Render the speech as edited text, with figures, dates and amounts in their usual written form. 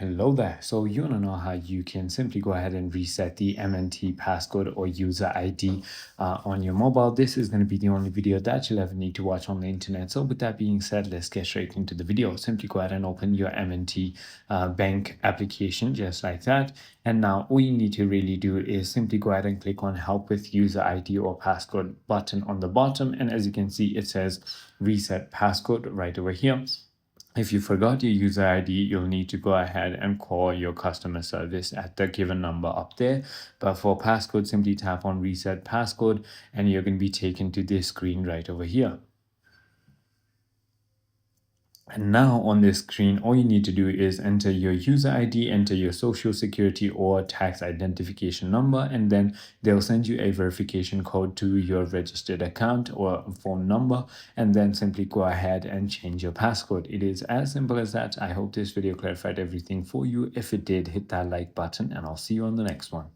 Hello there. So you want to know how you can simply go ahead and reset the M&T passcode or user ID on your mobile. This is going to be the only video that you'll ever need to watch on the internet. So with that being said, let's get straight into the video. Simply go ahead and open your M&T Bank application just like that. And now all you need to really do is simply go ahead and click on Help with User ID or Passcode button on the bottom. And as you can see, it says Reset Passcode right over here. If you forgot your user ID, you'll need to go ahead and call your customer service at the given number up there. But for passcode, simply tap on Reset Passcode and you're going to be taken to this screen right over here. And now on this screen, all you need to do is enter your user ID, enter your social security or tax identification number, and then they'll send you a verification code to your registered account or phone number, and then simply go ahead and change your passcode. It is as simple as that. I hope this video clarified everything for you. If it did, hit that like button and I'll see you on the next one.